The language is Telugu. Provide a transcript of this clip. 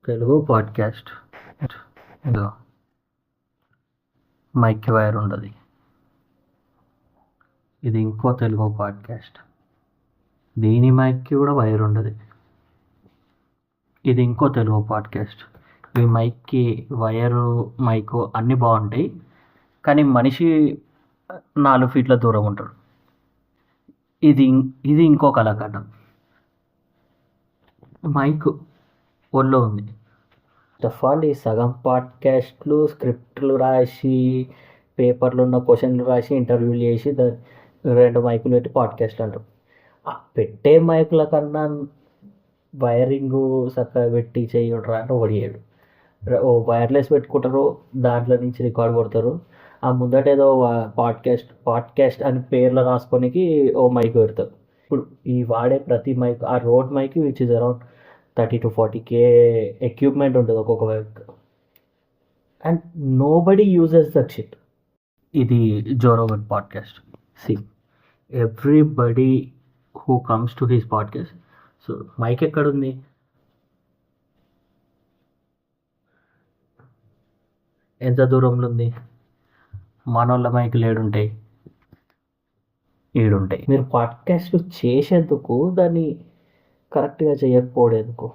తెలుగు పాడ్కాస్ట్ ఇదో మైక్ వైర్ ఉండదు. ఇది ఇంకో తెలుగు పాడ్కాస్ట్. దీని మైక్కి కూడా వైర్ ఉండదు. ఇది ఇంకో తెలుగు పాడ్కాస్ట్. ఈ మైక్కి వైరు మైకు అన్నీ బాగుంటాయి, కానీ మనిషి 4 ఫీట్ల దూరం ఉంటాడు. ఇది ఇది ఇంకో కళాఖండం. మైక్ ఒళ్ళో ఉంది. ఆఫ్ ఆల్ ఈ సగం పాడ్కాస్ట్లు స్క్రిప్ట్లు రాసి, పేపర్లు ఉన్న క్వశ్చన్లు రాసి, ఇంటర్వ్యూలు చేసి 2 మైకులు పెట్టి పాడ్కాస్ట్ అంటారు. ఆ పెట్టే మైకుల కన్నా వైరింగు చక్కగా పెట్టి చేయడరా అంటే ఒడియాడు. ఓ వైర్లెస్ పెట్టుకుంటారు, దాంట్లో నుంచి రికార్డ్ కొడతారు. ఆ ముందట ఏదో పాడ్కాస్ట్ అని పేర్లు రాసుకోనికి ఓ మైక్ పెడతారు. ఇప్పుడు ఈ వాడే ప్రతి మైక్, ఆ Rode mic which is around 30 to 40K equipment ఉంటుంది ఒక్కొక్క mic, and nobody uses that shit. ఇది Joe Rogan podcast. See everybody who comes to his podcast, so mic ఎక్కడుంది? ఎంత దూరంలో ఉంది? మనోళ్ళ మైకులు ఏడుంటాయి? ఏడుంటాయి. మీరు పాడ్కాస్ట్ చేసేందుకు దాన్ని కరెక్ట్గా చేయకపోవడం ఎందుకు?